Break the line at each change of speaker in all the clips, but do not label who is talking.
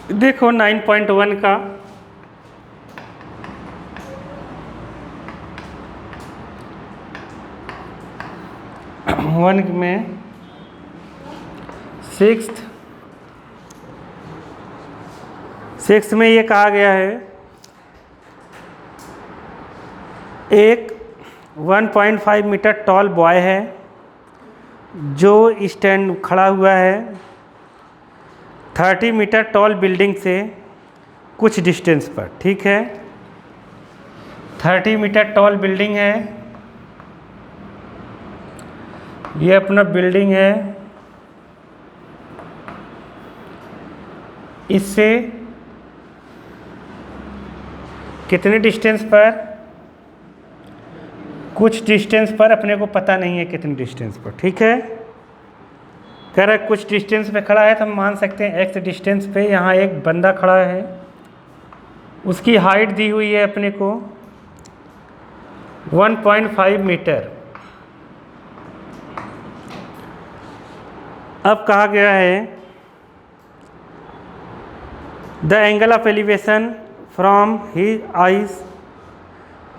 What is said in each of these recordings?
देखो 9.1 का वन में सिक्स्थ में ये कहा गया है एक 1.5 मीटर टॉल बॉय है जो स्टैंड खड़ा हुआ है 30 मीटर टॉल बिल्डिंग से कुछ डिस्टेंस पर। ठीक है, 30 मीटर टॉल बिल्डिंग है, ये अपना बिल्डिंग है, इससे कितने डिस्टेंस पर, कुछ डिस्टेंस पर, अपने को पता नहीं है कितने डिस्टेंस पर। ठीक है, कह रहा है कुछ डिस्टेंस पे खड़ा है तो हम मान सकते हैं एक्स डिस्टेंस पे यहाँ एक बंदा खड़ा है, उसकी हाइट दी हुई है अपने को 1.5 मीटर। अब कहा गया है the angle of elevation from his eyes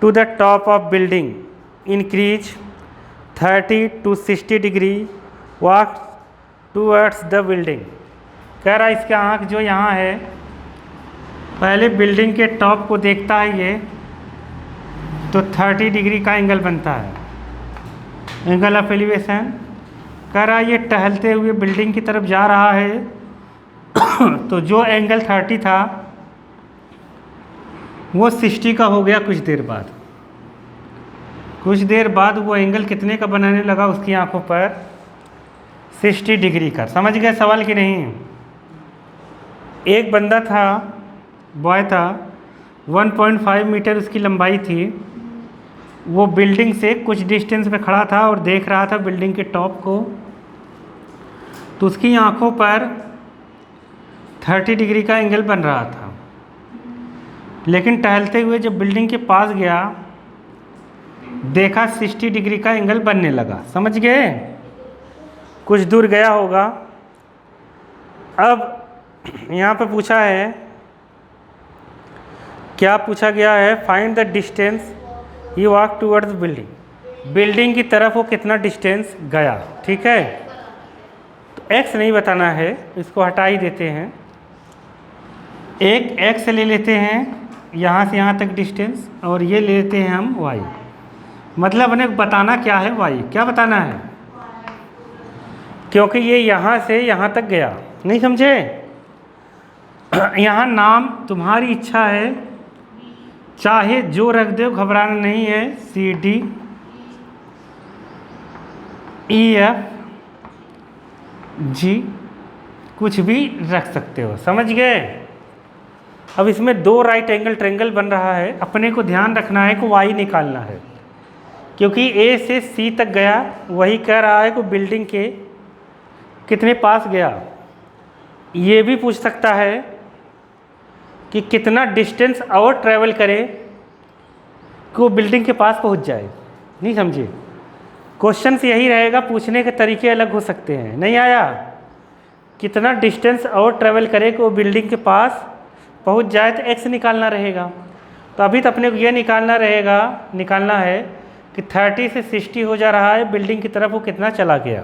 to the top of building increase 30 to 60 degree walk towards the building. कह रहा है इसका आँख जो यहाँ है पहले बिल्डिंग के टॉप को देखता है ये तो 30 डिग्री का एंगल बनता है, एंगल ऑफ एलिवेशन। कह रहा है ये टहलते हुए बिल्डिंग की तरफ जा रहा है तो जो एंगल 30 था वो 60 का हो गया कुछ देर बाद। कुछ देर बाद वो एंगल कितने का बनाने लगा उसकी आंखों पर 60 डिग्री का। समझ गए सवाल कि नहीं? एक बंदा था, बॉय था, 1.5 मीटर उसकी लंबाई थी, वो बिल्डिंग से कुछ डिस्टेंस पे खड़ा था और देख रहा था बिल्डिंग के टॉप को, तो उसकी आंखों पर 30 डिग्री का एंगल बन रहा था। लेकिन टहलते हुए जब बिल्डिंग के पास गया देखा 60 डिग्री का एंगल बनने लगा। समझ गए? कुछ दूर गया होगा। अब यहाँ पे पूछा है, क्या पूछा गया है? Find the distance he walk towards building. Building की तरफ वो कितना डिस्टेंस गया। ठीक है, तो एक्स नहीं बताना है, इसको हटा ही देते हैं। एक एक्स ले लेते हैं यहाँ से यहाँ तक डिस्टेंस और ये ले लेते हैं हम वाई। मतलब उन्हें बताना क्या है? वाई। क्या बताना है? क्योंकि ये यहाँ से यहाँ तक गया। नहीं समझे? यहाँ नाम तुम्हारी इच्छा है, चाहे जो रख दो, घबराना नहीं है। C D E F G कुछ भी रख सकते हो। समझ गए? अब इसमें दो राइट एंगल ट्रायंगल बन रहा है, अपने को ध्यान रखना है कि वाई निकालना है, क्योंकि ए से सी तक गया। वही कह रहा है कि बिल्डिंग के कितने पास गया। ये भी पूछ सकता है कि कितना डिस्टेंस और ट्रैवल करे कि वो बिल्डिंग के पास पहुंच जाए। नहीं समझे? क्वेश्चन यही रहेगा, पूछने के तरीके अलग हो सकते हैं। नहीं आया? कितना डिस्टेंस और ट्रैवल करे कि वो बिल्डिंग के पास पहुंच जाए, तो एक्स निकालना रहेगा। तो अभी तो अपने को ये निकालना है कि 30 से 60 हो जा रहा है, बिल्डिंग की तरफ वो कितना चला गया।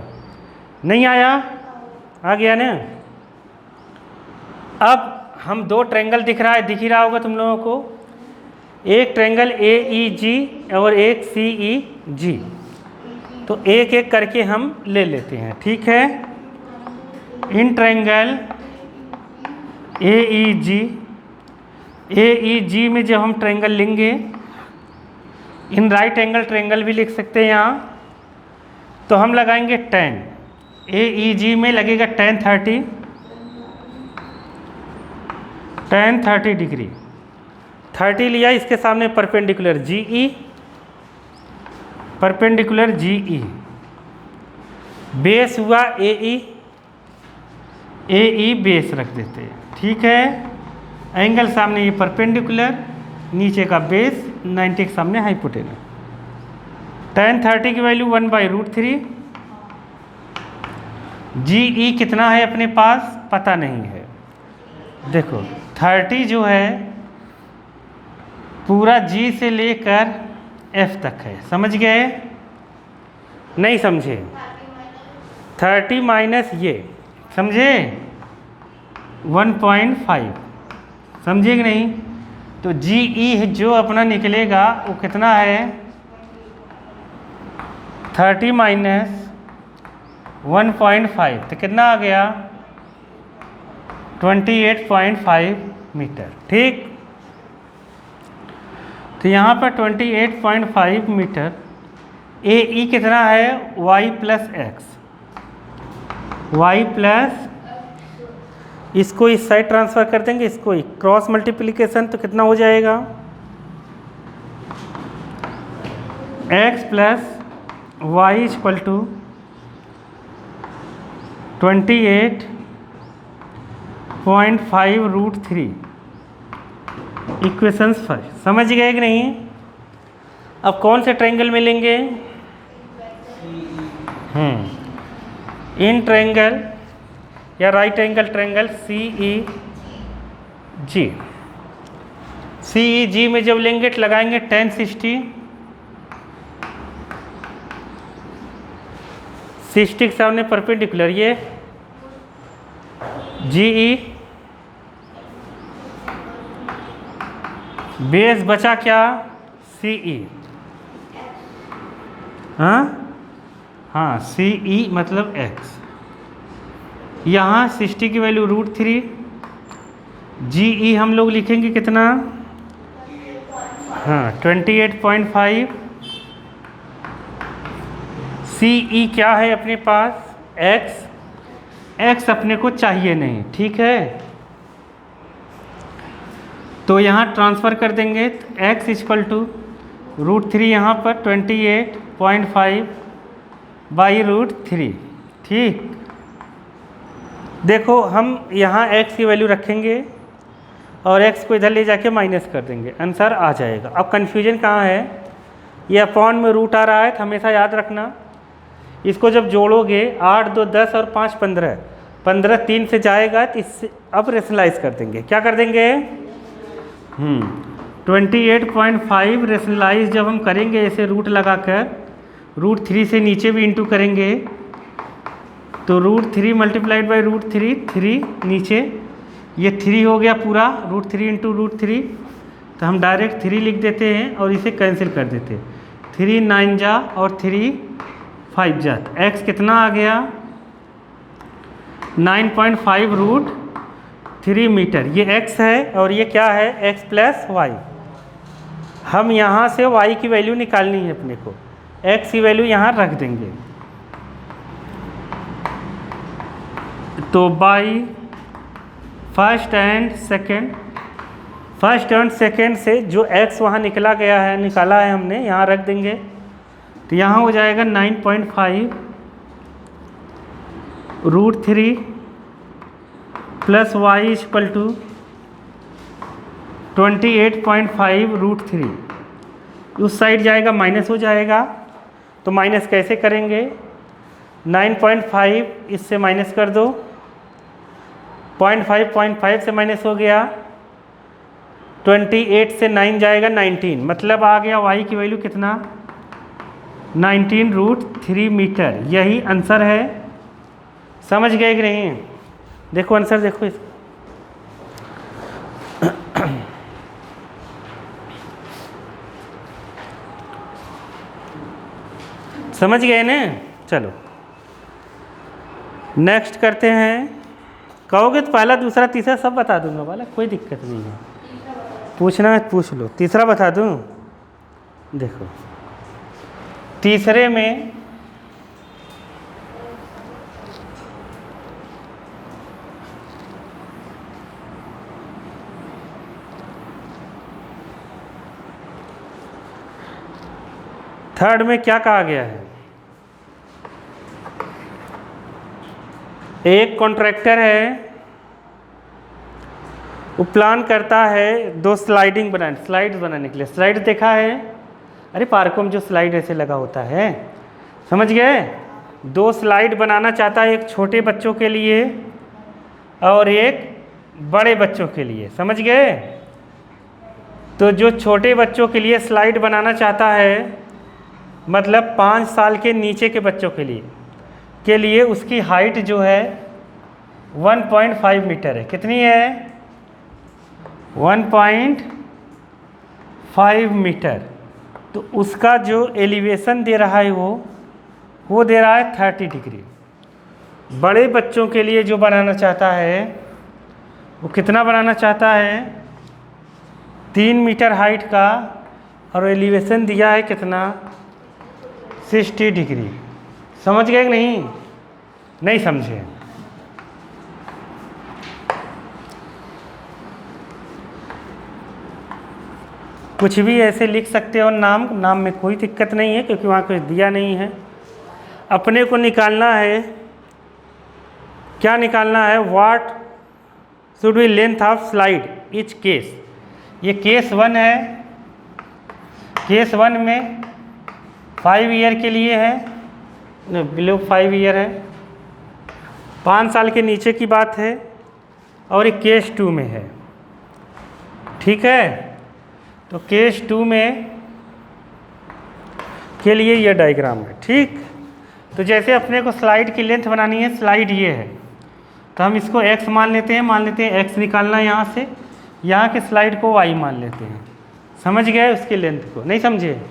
नहीं आया? आ गया ना? अब हम दो ट्रायंगल दिख ही रहा होगा तुम लोगों को, एक ट्रायंगल ए ई जी और एक सी ई जी। तो एक एक करके हम ले लेते हैं। ठीक है, इन ट्रायंगल ए ई जी में जब हम ट्रायंगल लेंगे, इन राइट एंगल ट्रायंगल भी लिख सकते हैं यहाँ, तो हम लगाएंगे tan। ए ई जी में लगेगा tan 30 डिग्री। 30 लिया, इसके सामने परपेंडिकुलर जी ई, बेस हुआ ए ई बेस रख देते हैं। ठीक है, एंगल सामने ये परपेंडिकुलर, नीचे का बेस, 90 के सामने हाइपोटेनस। tan 30 की वैल्यू 1/√3। जी ई कितना है अपने पास? पता नहीं है, देखो 30 जो है पूरा G से लेकर F तक है, समझ गए? नहीं समझे? 30 माइनस ये, समझे? 1.5, समझे कि नहीं? तो GE जो अपना निकलेगा वो कितना है? 30 माइनस 1.5 तो कितना आ गया? 28.5 मीटर। ठीक, तो यहाँ पर 28.5 मीटर। AE कितना है? y plus x, y plus, इसको इस साइड ट्रांसफ़र कर देंगे, इसको क्रॉस मल्टीप्लिकेशन, तो कितना हो जाएगा? x plus y equal to 28.5 root 3, equations 5। समझ गए कि नहीं? अब कौन से ट्रायंगल मिलेंगे? इन ट्रायंगल या राइट एंगल ट्रायंगल CEG में जब लेंगे तो लगाएंगे tan 60, 60 के सामने परपेंडिकुलर, ये GE बेस बचा क्या? CE। हाँ CE मतलब x, यहाँ 60 की वैल्यू रूट 3, GE हम लोग लिखेंगे कितना? हाँ 28.5। CE क्या है अपने पास? x अपने को चाहिए नहीं, ठीक है? तो यहाँ ट्रांसफ़र कर देंगे, तो x इक्वल टू रूट 3, यहाँ पर 28.5 बाई रूट 3। ठीक, देखो हम यहाँ x की वैल्यू रखेंगे और x को इधर ले जाके माइनस कर देंगे, आंसर आ जाएगा। अब कन्फ्यूजन कहाँ है? ये अपॉन में रूट आ रहा है, तो हमेशा याद रखना इसको जब जोड़ोगे 8 2 10 और 5 15, 15 3 से जाएगा, तो इससे अब रेशनलाइज कर देंगे। क्या कर देंगे? 28.5 रेशनलाइज जब हम करेंगे ऐसे रूट लगाकर, रूट 3 से नीचे भी इंटू करेंगे, तो रूट 3 मल्टीप्लाइड बाई रूट 3, 3 नीचे, ये 3 हो गया पूरा, रूट 3 इंटू रूट 3, तो हम डायरेक्ट 3 लिख देते हैं और इसे कैंसिल कर देते हैं। 3 9 जा और 3 5 जा, x कितना आ गया? 9.5 रूट 3 मीटर। ये x है और ये क्या है? x plus y. हम यहाँ से y की वैल्यू निकालनी है अपने को, x की वैल्यू यहाँ रख देंगे, तो बाई फर्स्ट एंड सेकेंड से जो x वहाँ निकाला है हमने, यहाँ रख देंगे, तो यहाँ हो जाएगा 9.5 root 3 plus y equal to 28.5 root 3। उस साइड जाएगा माइनस हो जाएगा, तो माइनस कैसे करेंगे? 9.5 इससे माइनस कर दो, 0.5 से माइनस हो गया, 28 से 9 जाएगा 19, मतलब आ गया y की वैल्यू कितना? 19 रूट 3 मीटर। यही आंसर है। समझ गए कि नहीं? देखो आंसर देखो इसका, समझ गए ना? चलो नेक्स्ट करते हैं। कहोगे तो पहला दूसरा तीसरा सब बता दूंगा वाला, कोई दिक्कत नहीं है, पूछना है पूछ लो। तीसरा बता दूं? देखो तीसरे में थर्ड में क्या कहा गया है? एक कॉन्ट्रैक्टर है, वो प्लान करता है 2 स्लाइड्स बनाने के लिए। स्लाइड देखा है? अरे पार्कों में जो स्लाइड ऐसे लगा होता है, समझ गए? 2 स्लाइड बनाना चाहता है, एक छोटे बच्चों के लिए और एक बड़े बच्चों के लिए, समझ गए। तो जो छोटे बच्चों के लिए स्लाइड बनाना चाहता है, मतलब 5 साल के नीचे के बच्चों के लिए उसकी हाइट जो है 1.5 मीटर है। कितनी है? 1.5 मीटर। तो उसका जो एलिवेशन दे रहा है वो दे रहा है 30 डिग्री। बड़े बच्चों के लिए जो बनाना चाहता है वो कितना बनाना चाहता है? 3 मीटर हाइट का, और एलिवेशन दिया है कितना? 60 डिग्री। समझ गए कि नहीं? नहीं समझे? कुछ भी ऐसे लिख सकते हो, नाम में कोई दिक्कत नहीं है क्योंकि वहाँ कुछ दिया नहीं है। अपने को निकालना है, क्या निकालना है? What should be length of slide etch case. ये केस 1 है। केस 1 में 5 ईयर के लिए है, बिलो 5 ईयर है, 5 साल के नीचे की बात है। और एक केस 2 में है, ठीक है। तो केस 2 में के लिए ये डायग्राम है, ठीक। तो जैसे अपने को स्लाइड की लेंथ बनानी है, स्लाइड ये है, तो हम इसको x मान लेते हैं, x निकालना है यहाँ से, यहाँ के स्लाइड को y मान लेते हैं। समझ गए उसकी लेंथ को? नहीं समझे?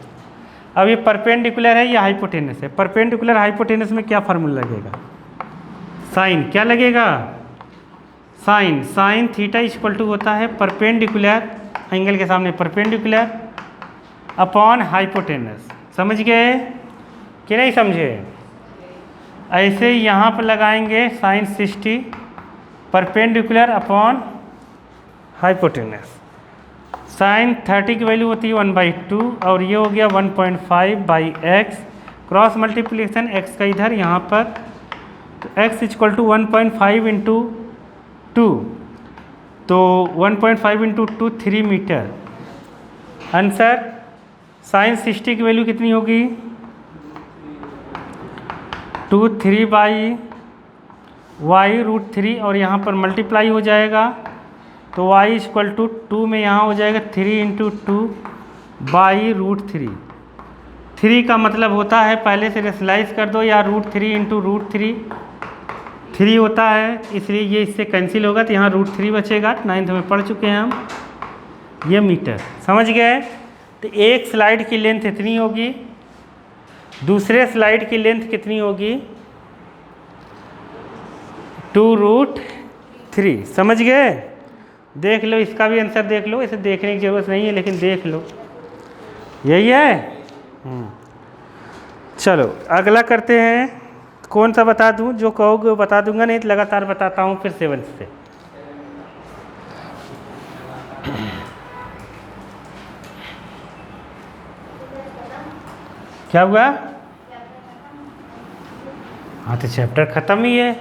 अब ये परपेंडिकुलर है, ये हाइपोटेनस है। परपेंडिकुलर हाइपोटेनस में क्या फार्मूला लगेगा? साइन, क्या लगेगा? साइन थीटा इक्वल टू होता है परपेंडिकुलर, एंगल के सामने परपेंडिकुलर अपॉन हाइपोटेनस। समझ गए कि नहीं समझे? ऐसे यहाँ पर लगाएंगे sine 60 perpendicular upon hypotenuse. Sine 30 की वैल्यू होती है 1/2 और ये हो गया 1.5/x, क्रॉस मल्टीप्लिकेशन x का इधर यहाँ पर, तो x इक्वल टू 1.5 इंटू 2, तो 1.5 इंटू 2 3 मीटर। आंसर साइन 60 की वैल्यू कितनी होगी? 2 3/y√3 और यहाँ पर मल्टीप्लाई हो जाएगा, तो y इक्वल टू 2 में यहाँ हो जाएगा 3 इंटू 2/√3। 3 का मतलब होता है, पहले से रेशनलाइज कर दो, या √3 इंटू √3 3 होता है, इसलिए ये इससे कैंसिल होगा, तो यहाँ √3 बचेगा। 9th में पढ़ चुके हैं हम, ये मीटर। समझ गए? तो एक स्लाइड की लेंथ इतनी होगी, दूसरे स्लाइड की लेंथ कितनी होगी? 2√3। समझ गए? देख लो, इसका भी आंसर देख लो, इसे देखने की ज़रूरत नहीं है लेकिन देख लो, यही है। चलो अगला करते हैं। कौन सा बता दूं? जो कहोगे वो बता दूंगा, नहीं तो लगातार बताता हूँ फिर 7th से। क्या हुआ? हाँ तो चैप्टर खत्म ही है।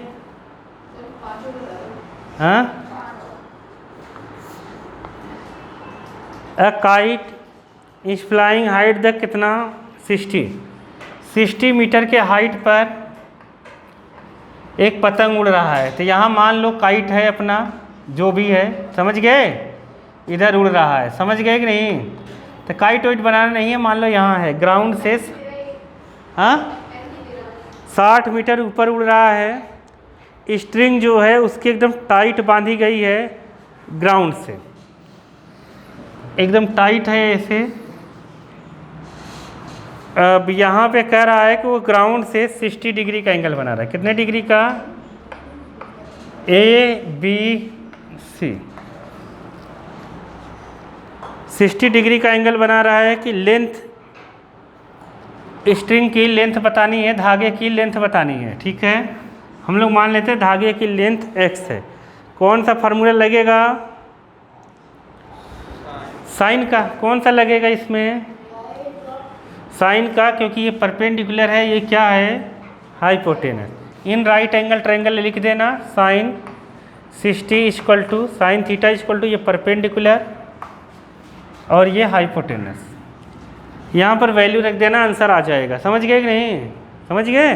हाँ, a kite is flying height the कितना? 60 मीटर के हाइट पर एक पतंग उड़ रहा है। तो यहाँ मान लो काइट है अपना, जो भी है, समझ गए? इधर उड़ रहा है, समझ गए कि नहीं? तो काइट वाइट बनाना नहीं है, मान लो यहाँ है, ग्राउंड से 60 मीटर ऊपर उड़ रहा है। स्ट्रिंग जो है उसकी एकदम टाइट बांधी गई है ग्राउंड से, एकदम टाइट है ऐसे। अब यहाँ पे कह रहा है कि वो ग्राउंड से 60 डिग्री का एंगल बना रहा है। कितने डिग्री का? ABC 60 डिग्री का एंगल बना रहा है। कि लेंथ, स्ट्रिंग की लेंथ बतानी है, धागे की लेंथ बतानी है, ठीक है। हम लोग मान लेते हैं धागे की लेंथ x है। कौन सा फार्मूला लगेगा? साइन का। कौन सा लगेगा इसमें? साइन का, क्योंकि ये परपेंडिकुलर है, ये क्या है? Hypotenuse. In right angle triangle लिख देना, sine 60 equal to sine theta equal to ये परपेंडिकुलर और ये हाइपोटेनस। यहाँ पर वैल्यू रख देना, आंसर आ जाएगा। समझ गए कि नहीं? समझ गए?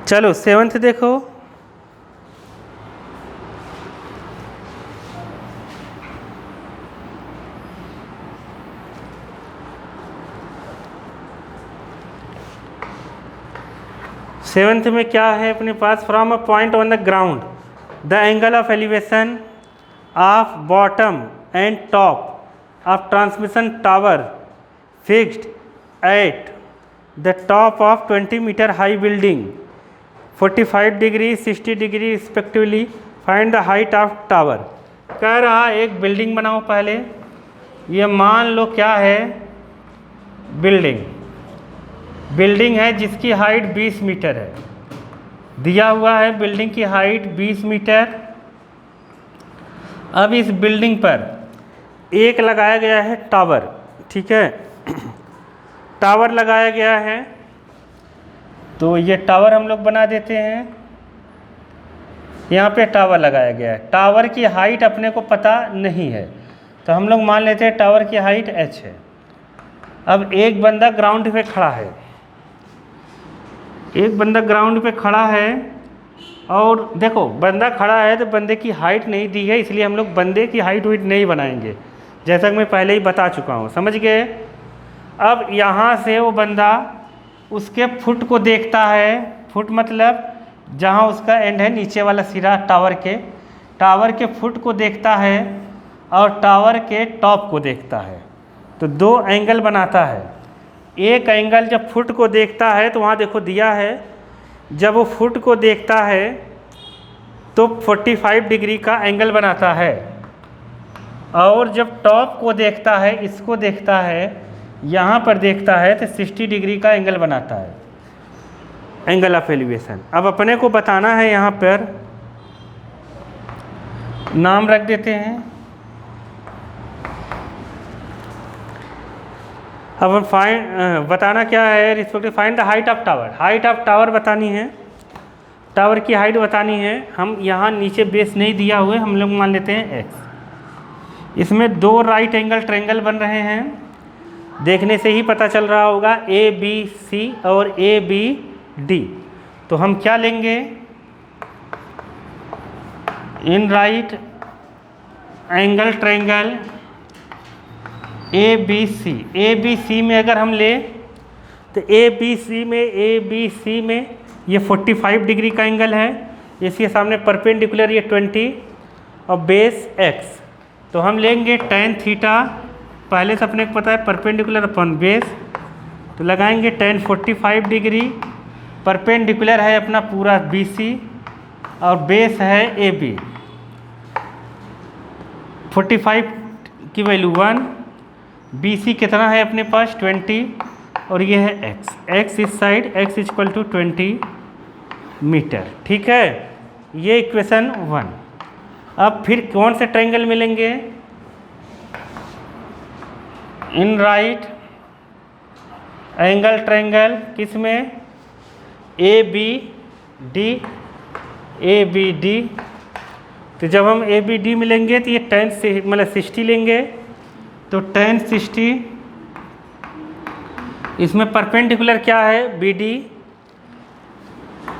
चलो 7th देखो। सेवन्थ में क्या है अपने पास, from a point on the ground the angle of elevation of bottom and top of transmission tower fixed at the top of 20 meter high building 45 degree 60 degree respectively, find the height of tower. कह रहा एक building बनाओ पहले, ये मान लो क्या है, building है जिसकी हाइट 20 मीटर है, दिया हुआ है बिल्डिंग की हाइट 20 मीटर। अब इस बिल्डिंग पर एक लगाया गया है टावर, ठीक है, टावर लगाया गया है, तो ये टावर हम लोग बना देते हैं। यहाँ पे टावर लगाया गया है, टावर की हाइट अपने को पता नहीं है, तो हम लोग मान लेते हैं टावर की हाइट h है। अब एक बंदा ग्राउंड पे खड़ा है, एक बंदा ग्राउंड पे खड़ा है, और देखो बंदा खड़ा है तो बंदे की हाइट नहीं दी है, इसलिए हम लोग बंदे की हाइट वाइट नहीं बनाएंगे, जैसा कि मैं पहले ही बता चुका हूँ, समझ गए। अब यहाँ से वो बंदा उसके फुट को देखता है, फुट मतलब जहाँ उसका एंड है नीचे वाला सिरा टावर के फुट को देखता है और टावर के टॉप को देखता है, तो दो एंगल बनाता है। एक एंगल जब फुट को देखता है तो वहाँ देखो दिया है, जब वो फुट को देखता है तो 45 डिग्री का एंगल बनाता है, और जब टॉप को देखता है, इसको देखता है, यहाँ पर देखता है तो 60 डिग्री का एंगल बनाता है, एंगल ऑफ एलिवेशन। अब अपने को बताना है, यहाँ पर नाम रख देते हैं। अब हम बताना क्या है, respective find the height of tower. Height of tower बतानी है, टावर की हाइट बतानी है। हम यहाँ नीचे बेस नहीं दिया हुए, हम लोग मान लेते हैं x। इसमें दो राइट एंगल ट्रायंगल बन रहे हैं, देखने से ही पता चल रहा होगा, ABC और ABD। तो हम क्या लेंगे, इन राइट एंगल ट्रायंगल ABC में अगर हम ले तो ABC में ये 45 डिग्री का एंगल है, इसके सामने परपेंडिकुलर ये 20 और बेस x, तो हम लेंगे tan थीटा, पहले से अपने को पता है परपेंडिकुलर अपन बेस, तो लगाएंगे tan 45 डिग्री, परपेंडिकुलर है अपना पूरा BC और बेस है AB। 45 की वैल्यू 1, BC कितना है अपने पास 20, और ये है x इस side, x equal to 20 meter, ठीक है, ये इक्वेशन 1। अब फिर कौन से ट्रायंगल मिलेंगे, इन राइट एंगल ट्रायंगल, किस में, ABD। तो जब हम ABD मिलेंगे तो ये tan से मतलब 60 लेंगे, तो tan 60, इसमें परपेंडिकुलर क्या है BD,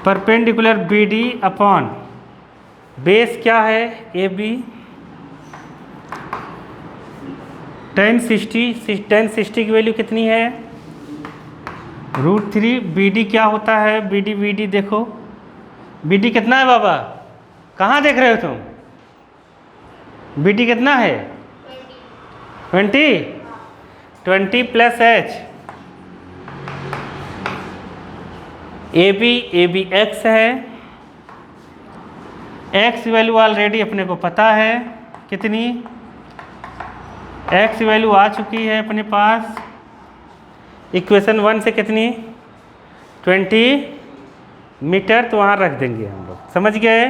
perpendicular BD upon base क्या है AB। tan 60 की वैल्यू कितनी है, √3। BD क्या होता है, BD देखो, BD कितना है बाबा, कहाँ देख रहे हो तुम, BD कितना है 20 प्लस h, AB x है, x वैल्यू ऑलरेडी अपने को पता है कितनी, x वैल्यू आ चुकी है अपने पास इक्वेशन 1 से कितनी 20 मीटर, तो वहाँ रख देंगे हम लोग, समझ गए।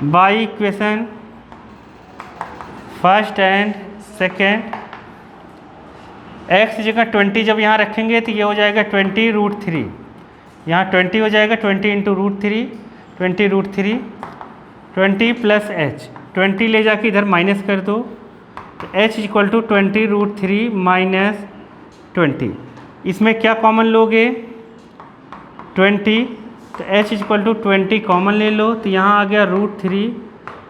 By equation first and second, x जगह 20 जब यहाँ रखेंगे तो ये हो जाएगा 20√3, यहाँ 20 हो जाएगा 20 इंटू √3, 20√3, 20 प्लस h, 20 ले जाके इधर माइनस कर दो, तो h इक्वल टू 20√3 माइनस 20, इसमें क्या कॉमन लोगे 20, तो h इक्वल टू 20 कॉमन ले लो, तो यहाँ आ गया √3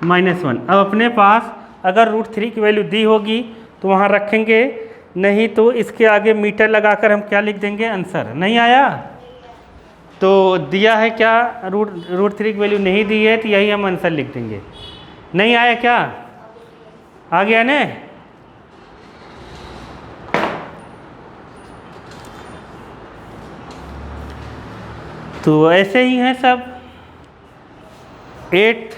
माइनस 1। अब अपने पास अगर √3 की वैल्यू दी होगी तो वहाँ रखेंगे, नहीं तो इसके आगे मीटर लगाकर हम क्या लिख देंगे, आंसर। नहीं आया, तो दिया है क्या, रूट 3 की वैल्यू नहीं दी है, तो यही हम आंसर लिख देंगे। नहीं आया क्या, आ गया ना। तो ऐसे ही हैं सब। 8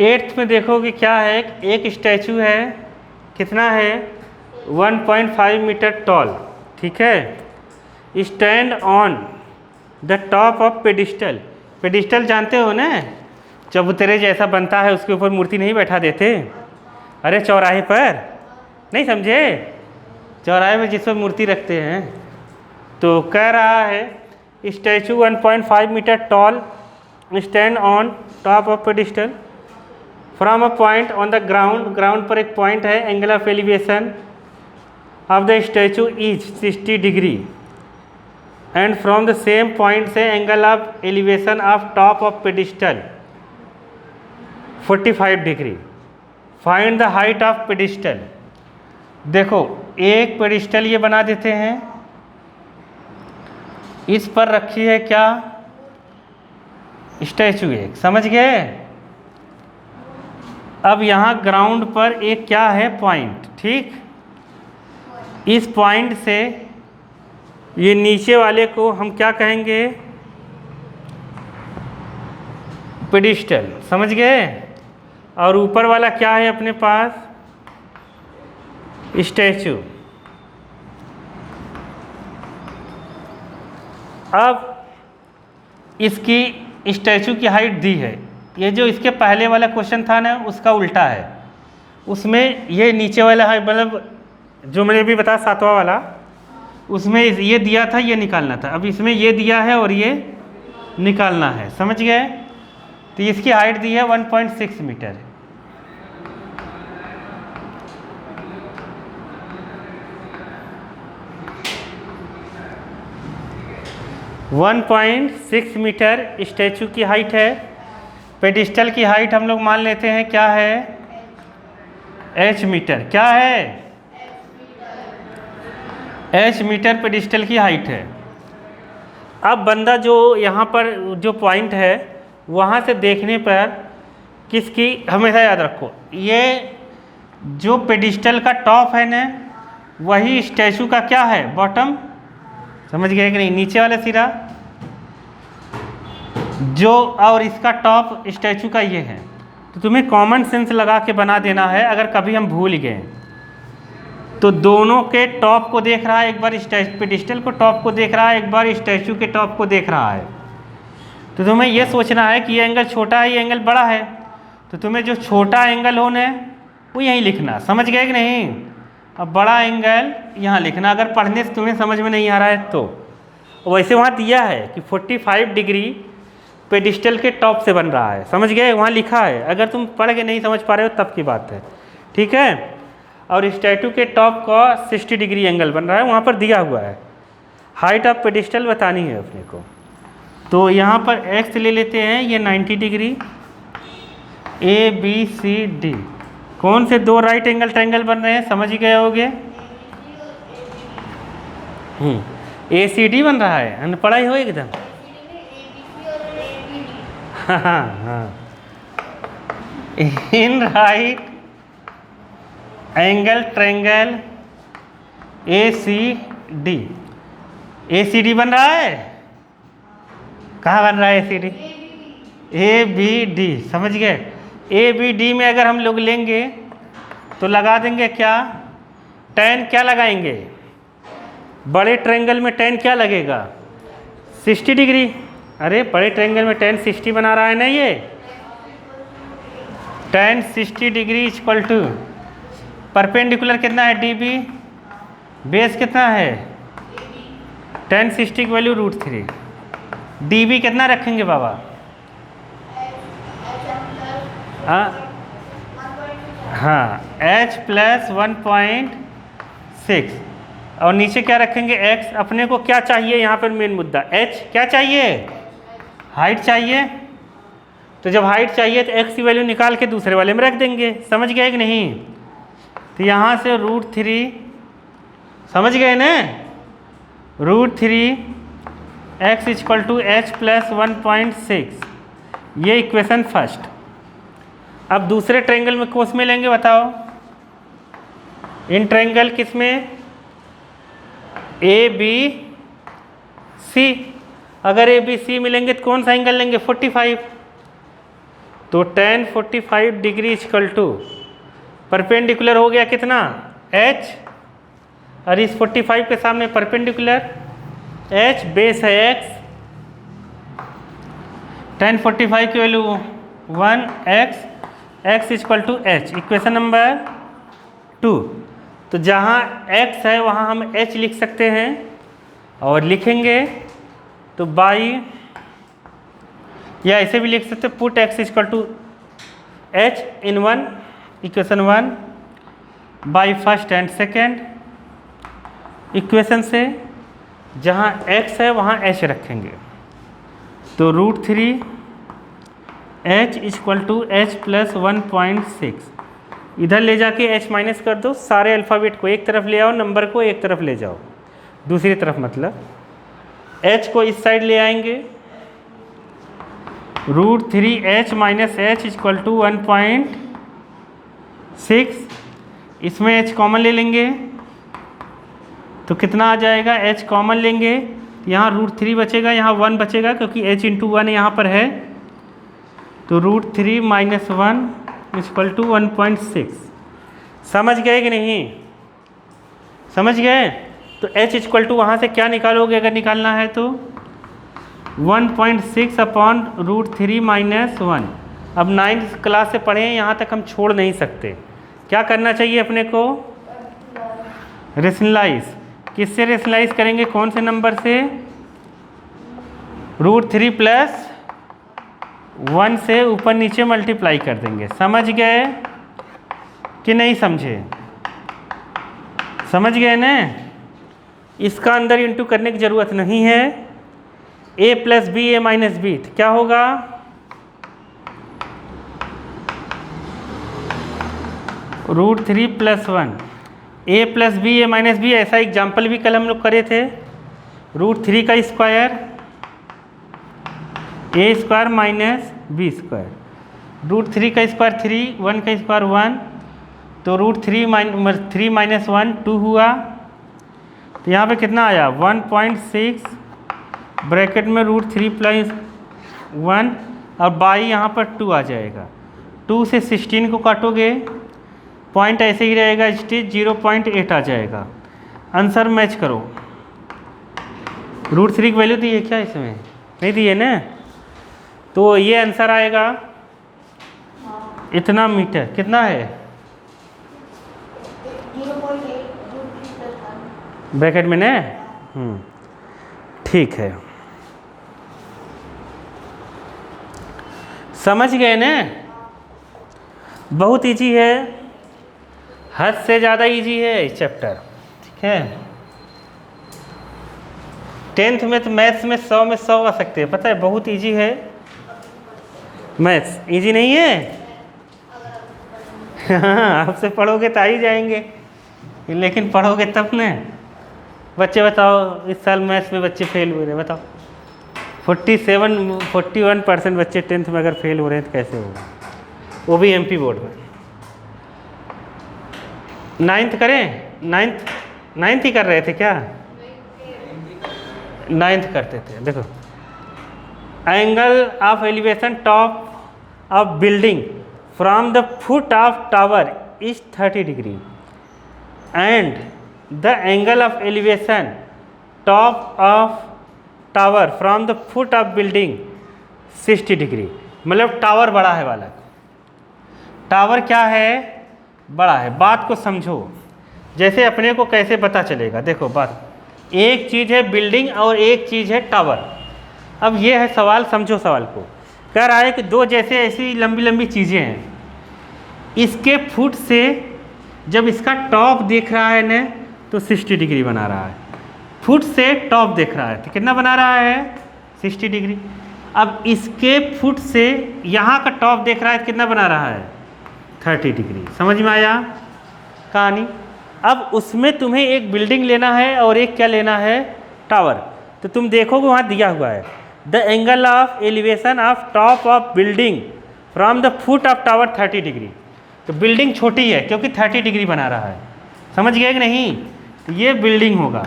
8th में देखो कि क्या है, एक स्टैचू है, कितना है 1.5 मीटर टॉल, ठीक है। Stand on the top of pedestal. Pedestal जानते हो ना, चबूतरे जैसा बनता है, उसके ऊपर मूर्ति नहीं बैठा देते, अरे चौराहे पर, नहीं समझे, चौराहे में जिस पर मूर्ति रखते हैं। तो कह रहा है statue 1.5 meter tall stand on top of pedestal from a point on the ground. Ground पर एक पॉइंट है, angle of elevation of the statue is 60 degree and from the same point से angle of elevation of top of pedestal 45 degree. Find the height of pedestal. देखो एक pedestal ये बना देते हैं, इस पर रखी है क्या, स्टैचू एक, समझ गए। अब यहाँ ग्राउंड पर एक क्या है, पॉइंट, ठीक। इस पॉइंट से ये नीचे वाले को हम क्या कहेंगे, पेडिस्टल, समझ गए। और ऊपर वाला क्या है अपने पास, स्टैचू। अब इसकी स्टैचू की हाइट दी है, ये जो इसके पहले वाला क्वेश्चन था ना उसका उल्टा है। उसमें ये नीचे वाला है, मतलब जो मैंने भी बताया 7वां वाला, उसमें ये दिया था, ये निकालना था। अब इसमें ये दिया है और ये निकालना है, समझ गए। तो इसकी हाइट दी है 1.6 मीटर। वन 1.6 मीटर स्टैचू की हाइट है। पेडिस्टल की हाइट हम लोग मान लेते हैं क्या है, h मीटर। क्या है, h मीटर पेडिस्टल की हाइट है। अब बंदा जो यहाँ पर जो पॉइंट है वहाँ से देखने पर किसकी, हमेशा याद रखो, ये जो पेडिस्टल का टॉप है ना वही स्टैचू का क्या है, बॉटम, समझ गए कि नहीं। नीचे वाला सिरा जो, और इसका टॉप स्टैचू का ये है। तो तुम्हें कॉमन सेंस लगा के बना देना है, अगर कभी हम भूल गए तो दोनों के टॉप को देख रहा है, एक बार पेडिस्टल को टॉप को देख रहा है, एक बार स्टैचू के टॉप को देख रहा है। तो तुम्हें ये सोचना है कि ये एंगल छोटा है, ये एंगल बड़ा है, तो तुम्हें जो छोटा एंगल होना है वो यहीं लिखना, समझ गए कि नहीं। अब बड़ा एंगल यहाँ लिखना, अगर पढ़ने से तुम्हें समझ में नहीं आ रहा है तो। वैसे वहाँ दिया है कि 45 डिग्री पेडिस्टल के टॉप से बन रहा है, समझ गए, वहाँ लिखा है। अगर तुम पढ़ के नहीं समझ पा रहे हो तब की बात है, ठीक है। और स्टैचू के टॉप का 60 डिग्री एंगल बन रहा है, वहाँ पर दिया हुआ है। हाइट ऑफ पेडिस्टल बतानी है अपने को, तो यहाँ पर एक्स ले लेते हैं, ये 90 degree, A B C D. कौन से दो राइट एंगल ट्रायंगल बन रहे हैं, समझ ही गए होगे। ए सी डी बन रहा है, पढ़ाई हो एकदम। हाँ, in right angle triangle A C D. A C D बन रहा है, कहाँ बन रहा है A C D, A B D, समझ गए। ए बी डी में अगर हम लोग लेंगे तो लगा देंगे क्या, tan क्या लगाएंगे, बड़े ट्रायंगल में tan क्या लगेगा, 60 डिग्री। अरे बड़े ट्रायंगल में tan 60 बना रहा है ना, ये tan 60 degree equal to perpendicular कितना है, डी बी, बेस कितना है, tan 60 की वैल्यू √3, डी बी कितना रखेंगे बाबा, हाँ h प्लस 1.6 और नीचे क्या रखेंगे x। अपने को क्या चाहिए यहाँ पर मेन मुद्दा h क्या चाहिए, हाइट चाहिए। तो जब हाइट चाहिए तो x की वैल्यू निकाल के दूसरे वाले में रख देंगे। समझ गए कि नहीं? तो यहाँ से √3 समझ गए ना, √3 x equal to h plus 1.6, ये इक्वेशन फर्स्ट। अब दूसरे ट्रायंगल में कोस में लेंगे बताओ, इन ट्रायंगल किस में, ए बी सी। अगर ए बी सी मिलेंगे तो कौन सा एंगल लेंगे, 45। तो tan 45 degree equal to perpendicular हो गया कितना, h, और इस 45 के सामने परपेंडिकुलर h, बेस है x, tan 45 की value 1x, x equal to h, equation number 2। तो जहाँ x है वहाँ हम h लिख सकते हैं, और लिखेंगे तो बाई, या ऐसे भी लिख सकते put x equal to h in 1, equation 1 by first and second equation से जहाँ x है वहाँ h रखेंगे। तो √3 h equal to h plus 1.6, इधर ले जाके h माइनस कर दो, सारे अल्फ़ाबेट को एक तरफ ले आओ, नंबर को एक तरफ ले जाओ, दूसरी तरफ मतलब h को इस साइड ले आएंगे, √3h minus h equal to 1.6, इसमें h कॉमन ले लेंगे तो कितना आ जाएगा, h कॉमन लेंगे यहाँ √3 बचेगा, यहाँ 1 बचेगा क्योंकि h इंटू 1 यहाँ पर है। तो √3 माइनस 1 इक्वल टू 1.6। समझ गए कि नहीं, समझ गए? तो h इक्वल टू वहाँ से क्या निकालोगे अगर निकालना है तो 1.6 अपॉन √3 माइनस 1। अब 9th क्लास से पढ़े, यहाँ तक हम छोड़ नहीं सकते। क्या करना चाहिए अपने को, रेशनलाइज। किससे रेशनलाइज करेंगे, कौन से नंबर से, √3 प्लस 1 से ऊपर नीचे मल्टीप्लाई कर देंगे। समझ गए कि नहीं समझे, समझ गए ना? इसका अंदर इंटू करने की ज़रूरत नहीं है। a plus b a minus b, तो क्या होगा, √3 plus 1 a plus b a minus b. ऐसा एग्जाम्पल भी कल हम लोग करे थे, √3 का square a square minus b square, √3 का स्क्वायर 3, 1 का स्क्वायर 1, तो √3 माइनस 1 2 हुआ। तो यहाँ पे कितना आया 1.6 ब्रैकेट में √3 प्लस 1 और बाई यहाँ पर 2 आ जाएगा। 2 से 16 को काटोगे पॉइंट ऐसे ही रहेगा, स्टिच 0.8 आ जाएगा। आंसर मैच करो। √3 की वैल्यू दी है क्या, इसमें नहीं दी है ना, तो ये आंसर आएगा इतना मीटर। कितना है ब्रैकेट में ना, ठीक है, समझ गए ना? बहुत इजी है, हद से ज़्यादा इजी है इस चैप्टर, ठीक है। 10th में तो मैथ्स में 100 में 100 आ सकते हैं, पता है, बहुत इजी है मैथ्स। इजी नहीं है हाँ, आपसे पढ़ोगे तो आ ही जाएंगे, लेकिन पढ़ोगे तब ना। बच्चे बताओ, इस साल मैथ्स में बच्चे फेल हुए रहे, बताओ 41% बच्चे 10th में अगर फेल हो रहे हैं तो कैसे होगा, वो भी MP बोर्ड में। 9th करें, 9th ही कर रहे थे क्या, 9th करते थे। देखो, angle of elevation top of building from the foot of tower is 30 degree and the angle of elevation top of tower from the foot of building 60 degree. मतलब टावर बड़ा है वाला, टावर क्या है, बड़ा है। बात को समझो, जैसे अपने को कैसे पता चलेगा, देखो बात, एक चीज़ है बिल्डिंग और एक चीज़ है टावर। अब ये है सवाल, समझो सवाल को। कह रहा है कि दो जैसे ऐसी लंबी लंबी चीज़ें हैं, इसके फुट से जब इसका टॉप देख रहा है ना तो 60 डिग्री बना रहा है। फुट से टॉप देख रहा है तो कितना बना रहा है 60 डिग्री। अब इसके फुट से यहाँ का टॉप देख रहा है तो कितना बना रहा है 30 डिग्री। समझ में आया कहानी। अब उसमें तुम्हें एक बिल्डिंग लेना है और एक क्या लेना है टावर। तो तुम देखोगे वहाँ दिया हुआ है the angle of elevation of top of building from the foot of tower 30 degree. तो बिल्डिंग छोटी है क्योंकि 30 डिग्री बना रहा है। समझ गए कि नहीं। तो ये बिल्डिंग होगा।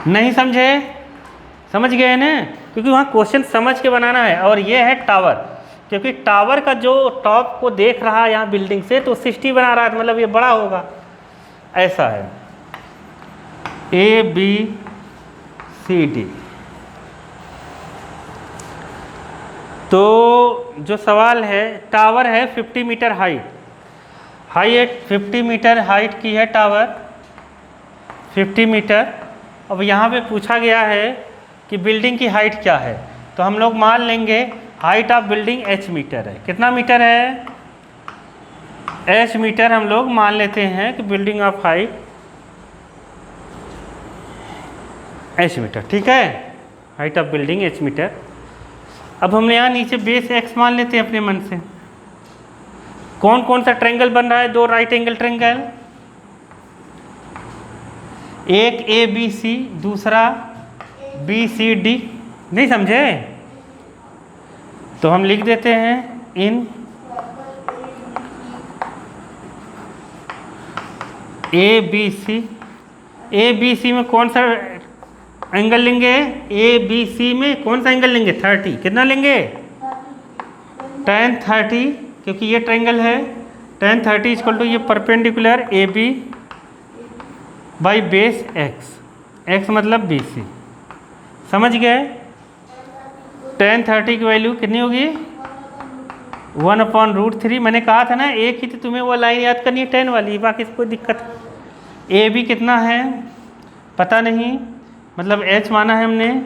नहीं समझे, समझ गए ना, क्योंकि वहाँ क्वेश्चन समझ के बनाना है। और ये है टावर, क्योंकि टावर का जो टॉप को देख रहा है यहाँ बिल्डिंग से तो 60 बना रहा है, तो मतलब ये बड़ा होगा। ऐसा है ABCD। तो जो सवाल है, टावर है 50 मीटर हाइट 50 मीटर हाइट की है टावर 50 मीटर। अब यहाँ पे पूछा गया है कि बिल्डिंग की हाइट क्या है, तो हम लोग मान लेंगे height of building h meter है। कितना मीटर है h मीटर। हम लोग मान लेते हैं कि building of height h meter, ठीक है। Height of building h meter. अब हमने यहाँ नीचे बेस x मान लेते हैं अपने मन से। कौन कौन सा ट्रायंगल बन रहा है, दो राइट एंगल ट्रायंगल, एक ABC दूसरा BCD। नहीं समझे तो हम लिख देते हैं इन ABC में कौन सा एंगल लेंगे, ABC में कौन सा एंगल लेंगे 30। कितना लेंगे tan 30, क्योंकि ये ट्रायंगल है। tan 30 इक्वल टू ये perpendicular AB by base x मतलब BC। समझ गए। tan 30 की वैल्यू कितनी होगी 1/√3। मैंने कहा था ना एक ही तो तुम्हें वो लाइन याद करनी है 10 वाली, बाकी कोई दिक्कत। AB कितना है पता नहीं, मतलब h माना है हमने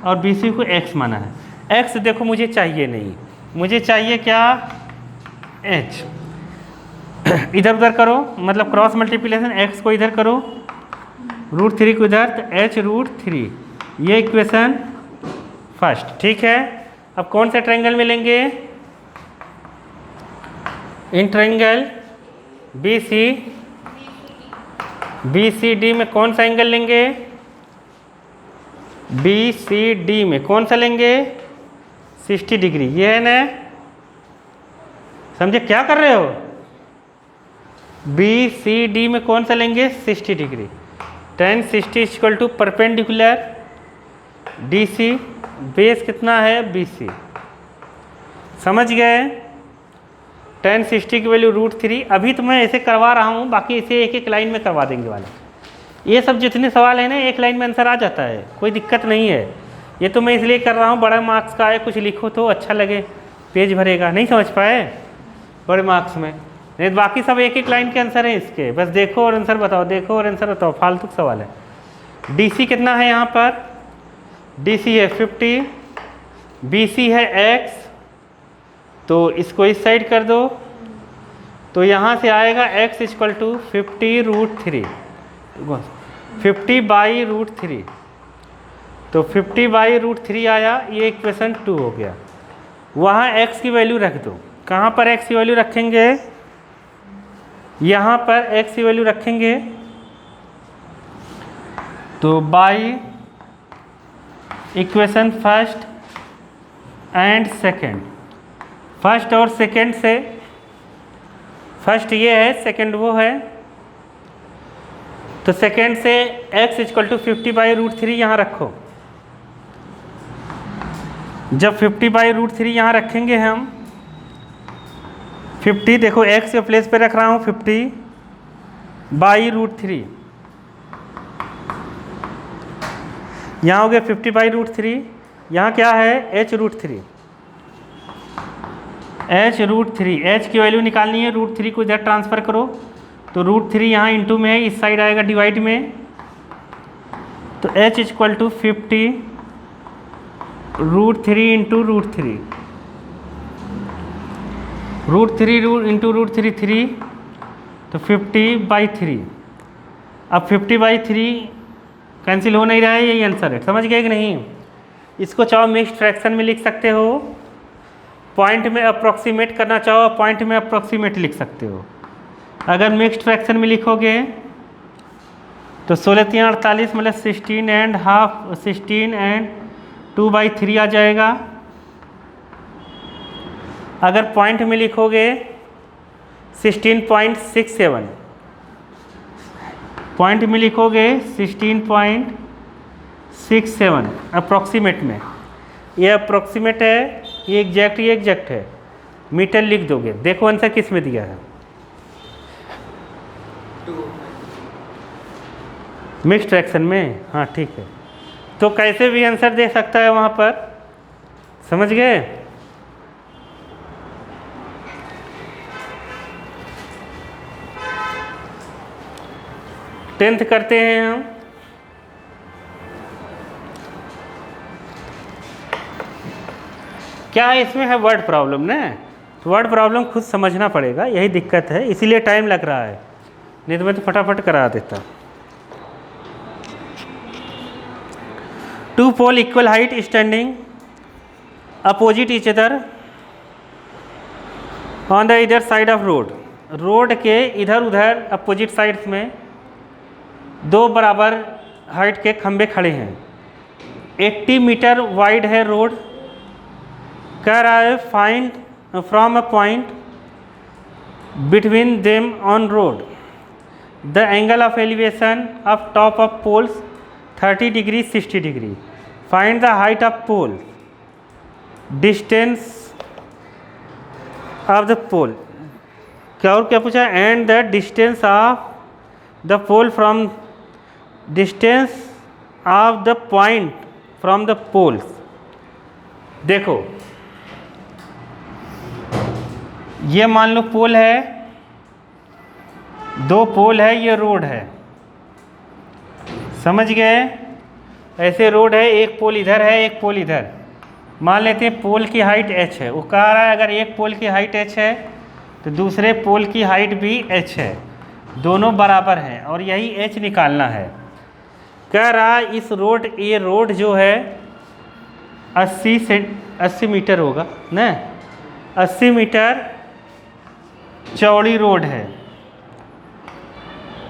और BC को x माना है। x देखो मुझे चाहिए नहीं, मुझे चाहिए क्या h। इधर उधर करो, मतलब क्रॉस मल्टीप्लिकेशन, x को इधर करो √3 को इधर, तो h√3। ये इक्वेशन फर्स्ट, ठीक है। अब कौन सा ट्रायंगल में लेंगे, इन ट्रायंगल BCD में कौन सा एंगल लेंगे, BCD में कौन सा लेंगे 60 डिग्री। ये है ना, समझे क्या कर रहे हो। BCD में कौन सा लेंगे 60 degree. tan 60 equal to perpendicular DC, base कितना है BC। समझ गए। tan 60 की वैल्यू √3। अभी तो मैं ऐसे करवा रहा हूँ, बाकी इसे एक एक लाइन में करवा देंगे वाले। ये सब जितने सवाल हैं ना एक लाइन में आंसर आ जाता है, कोई दिक्कत नहीं है। ये तो मैं इसलिए कर रहा हूँ बड़ा मार्क्स का है, कुछ लिखो तो अच्छा लगे, पेज भरेगा। नहीं समझ पाए बड़े मार्क्स में, नहीं बाकी सब एक एक लाइन के आंसर है इसके। बस देखो और आंसर बताओ, देखो और आंसर बताओ, फालतू सवाल है। DC कितना है यहाँ पर, DC है 50, BC है x, तो इसको इस साइड कर दो, तो यहाँ से आएगा x इक्वल टू 50√3, 50/√3। तो 50/√3 आया, ये इक्वेशन 2 हो गया। वहाँ x की वैल्यू रख दो। कहाँ पर x की वैल्यू रखेंगे, यहाँ पर x की वैल्यू रखेंगे, तो by equation first and second. First और सेकंड से, फर्स्ट ये है सेकंड वो है, तो सेकंड से x इक्वल टू 50/√3 यहाँ रखो। जब 50/√3 यहाँ रखेंगे हम, 50 देखो x के प्लेस पे रख रहा हूँ 50/√3, यहाँ हो गया 50/√3। यहाँ क्या है h√3, h की वैल्यू निकालनी है, √3 को इधर ट्रांसफ़र करो, तो √3 यहाँ इंटू में है, इस साइड आएगा डिवाइड में, तो h equal to 50√3 into √3। Root into root three three, तो 50/3। अब 50/3 कैंसिल हो नहीं रहा है, यही आंसर है। समझ गए कि नहीं? इसको चाहो मिक्स्ड फ्रैक्शन में लिख सकते हो, पॉइंट में अप्रॉक्सीमेट करना चाहो पॉइंट में अप्रॉक्सीमेट लिख सकते हो। अगर मिक्स्ड फ्रैक्शन में लिखोगे तो 16×3 = 48 मतलब 16 एंड 2/3 आ जाएगा। अगर पॉइंट में लिखोगे 16.67, पॉइंट में लिखोगे 16.67 अप्रॉक्सीमेट में। ये अप्रॉक्सीमेट है, ये एग्जैक्ट है। मीटर लिख दोगे। देखो आंसर किस में दिया है, मिक्स्ड फ्रैक्शन में। हाँ ठीक है, तो कैसे भी आंसर दे सकता है वहाँ पर। समझ गए? टेंथ करते हैं हम। क्या है इसमें है वर्ड प्रॉब्लम ना, तो वर्ड प्रॉब्लम खुद समझना पड़ेगा, यही दिक्कत है, इसीलिए टाइम लग रहा है, नहीं तो मैं तो फटाफट करा देता। 2 pole equal height standing opposite each other on the इधर साइड ऑफ रोड। रोड के इधर उधर अपोजिट साइड्स में 2 बराबर हाइट के खंबे खड़े हैं। 80 मीटर वाइड है रोड। कह रहा है find from a point between them on road the angle of elevation of top of poles 30 degree 60 degree. Find the height of pole, distance of the pole. क्या और क्या पूछा? And the distance of the pole from distance of the point from the poles. देखो ये मान लो पोल है, 2 पोल है, ये रोड है। समझ गए? ऐसे रोड है, एक पोल इधर है, एक पोल इधर। मान लेते हैं पोल की हाइट h है। वो कह रहा है अगर एक पोल की हाइट h है तो दूसरे पोल की हाइट भी h है, दोनों बराबर हैं और यही h निकालना है। कह रहा है इस रोड, ये रोड जो है 80 मीटर होगा ना, 80 मीटर चौड़ी रोड है।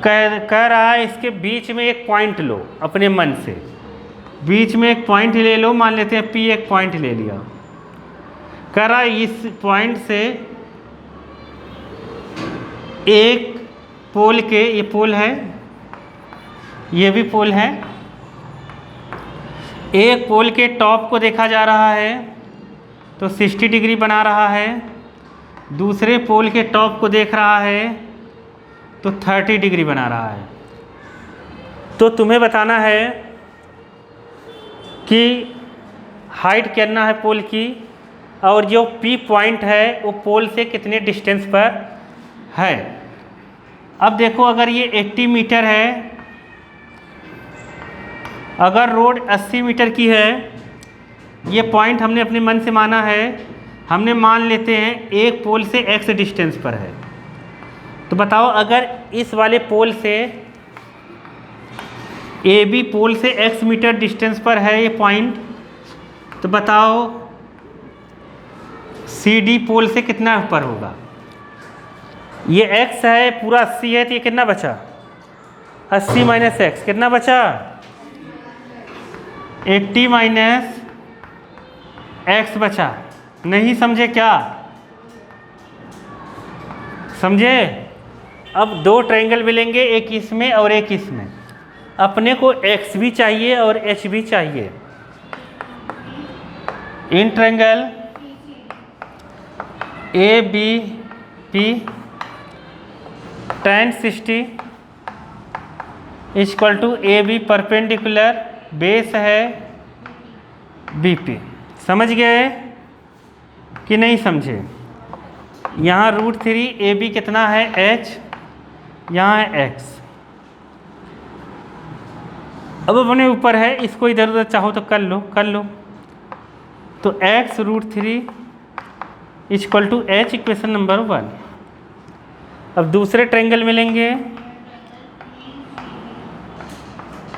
कह रहा है इसके बीच में एक पॉइंट लो अपने मन से, बीच में एक पॉइंट ले लो, मान लेते हैं P एक पॉइंट ले लिया। कह रहा है इस पॉइंट से एक पोल के, ये पोल है, ये भी पोल है, एक पोल के टॉप को देखा जा रहा है तो 60 डिग्री बना रहा है, दूसरे पोल के टॉप को देख रहा है तो 30 डिग्री बना रहा है। तो तुम्हें बताना है कि हाइट कितना है पोल की और जो P पॉइंट है वो पोल से कितने डिस्टेंस पर है। अब देखो अगर ये 80 मीटर है, अगर रोड 80 मीटर की है, ये पॉइंट हमने अपने मन से माना है, हमने मान लेते हैं एक पोल से x डिस्टेंस पर है। तो बताओ अगर इस वाले पोल से AB पोल से x मीटर डिस्टेंस पर है ये पॉइंट, तो बताओ CD पोल से कितना पर होगा। ये x है, पूरा 80 है, तो ये कितना बचा? 80 माइनस x कितना बचा? 80 माइनस x बचा। नहीं समझे क्या? समझे? अब 2 ट्रायंगल मिलेंगे, एक इसमें और एक इसमें। अपने को x भी चाहिए और h भी चाहिए। In triangle ABP tan 60 equal to AB perpendicular base है BP। समझ गए कि नहीं समझे? यहाँ √3 AB कितना है h, यहाँ है x। अब अपने ऊपर है, इसको इधर उधर चाहो तो कर लो। तो x √3 equal to h, equation number 1। अब दूसरे ट्रायंगल मिलेंगे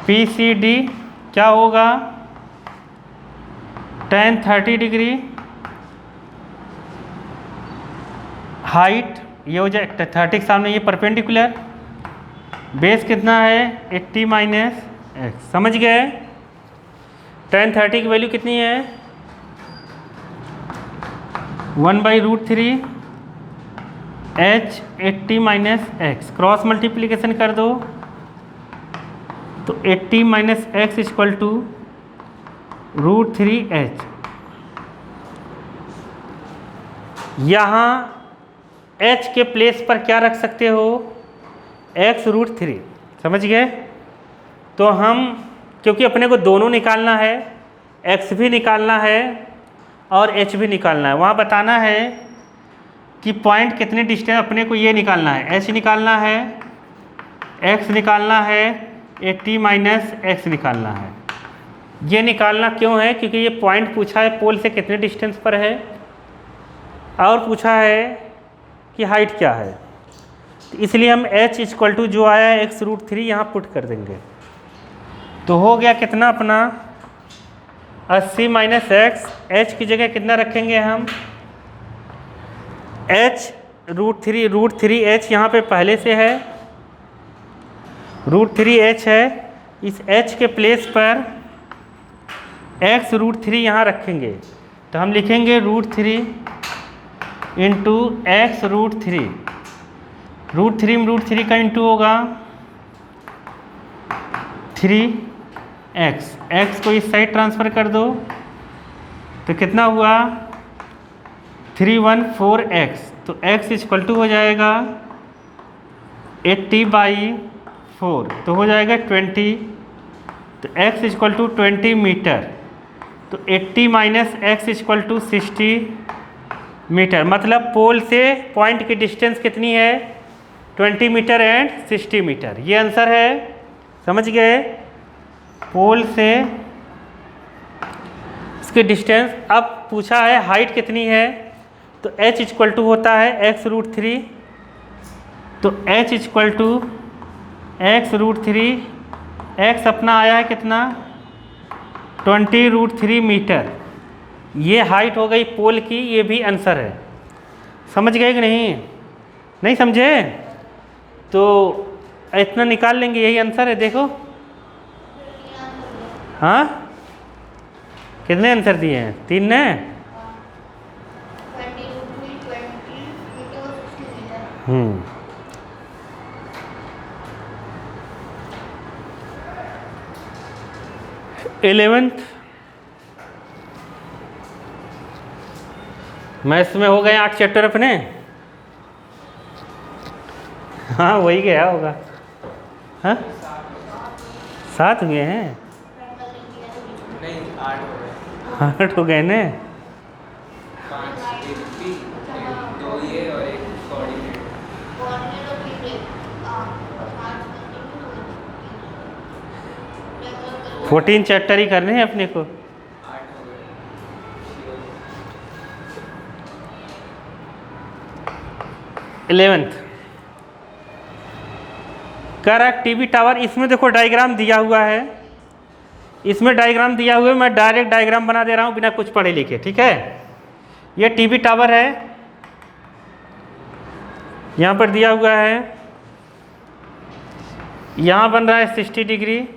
पी सी डी, क्या होगा tan 30 डिग्री, हाइट ये हो जाए 30 के सामने ये परपेंडिकुलर, बेस कितना है 80 माइनस एक्स। समझ गए? tan 30 की वैल्यू कितनी है 1/√3 h 80 minus x, cross multiplication कर दो तो 80 minus x equal to √3h। यहाँ h के प्लेस पर क्या रख सकते हो x √3। समझ गए? तो हम क्योंकि अपने को दोनों निकालना है, x भी निकालना है और h भी निकालना है, वहाँ बताना है कि पॉइंट कितने डिस्टेंस, अपने को ये निकालना है, h निकालना है, x निकालना है, 80 माइनस एक्स निकालना है। ये निकालना क्यों है? क्योंकि ये पॉइंट पूछा है पोल से कितने डिस्टेंस पर है और पूछा है कि हाइट क्या है, तो इसलिए हम h इक्वल टू जो आया है x√3 यहाँ पुट कर देंगे। तो हो गया कितना अपना 80 माइनस एक्स, h की जगह कितना रखेंगे हम h √3h यहाँ पे पहले से है, √3h है, इस h के प्लेस पर x√3 यहाँ रखेंगे तो हम लिखेंगे √3 इंटू x√3, √3 में √3 का इंटू होगा 3x, x को इस साइड ट्रांसफ़र कर दो तो कितना हुआ 314x, तो x इक्वल टू हो जाएगा 80/4, तो हो जाएगा 20, तो x इक्वल टू 20 मीटर, तो 80 minus x equal to 60 meter, मतलब पोल से पॉइंट की डिस्टेंस कितनी है 20 मीटर एंड 60 मीटर। ये आंसर है। समझ गए? पोल से इसके डिस्टेंस। अब पूछा है हाइट कितनी है, तो h इक्वल टू होता है x√3, तो h equal to x√3, x अपना आया है कितना 20√3 मीटर। ये हाइट हो गई पोल की, ये भी आंसर है। समझ गए कि नहीं? नहीं समझे? तो इतना निकाल लेंगे, यही आंसर है। देखो हाँ, कितने आंसर दिए हैं? 3 ने। इलेवेंथ मैथ्स में हो गए 8 चैप्टर अपने। हाँ वही गया होगा। हाँ 7 हुए हैं,
नहीं 8 हो गए।
8 हो गए ने।
5 2 ये और एक कोऑर्डिनेट।
14 चैप्टर ही करने हैं अपने को।
8 हो गए।
11th correct TV tower. इसमें देखो डायग्राम दिया हुआ है, इसमें डायग्राम दिया हुआ है, मैं डायरेक्ट डायग्राम बना दे रहा हूँ बिना कुछ पढ़े लिखे। ठीक है, ये टीवी टावर है, यहाँ पर दिया हुआ है, यहाँ बन रहा है 60 डिग्री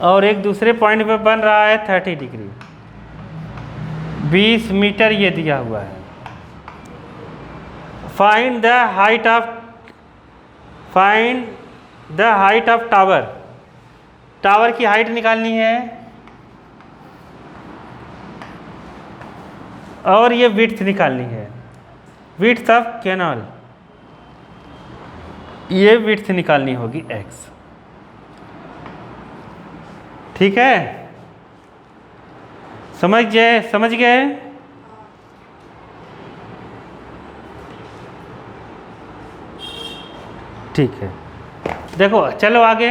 और एक दूसरे पॉइंट पे बन रहा है 30 डिग्री। 20 मीटर ये दिया हुआ है। Find the height of tower. Tower की हाइट निकालनी है और ये विड्थ निकालनी है, विड्थ ऑफ कैनाल, ये विड्थ निकालनी होगी x। ठीक है, समझ गए? ठीक है, देखो चलो आगे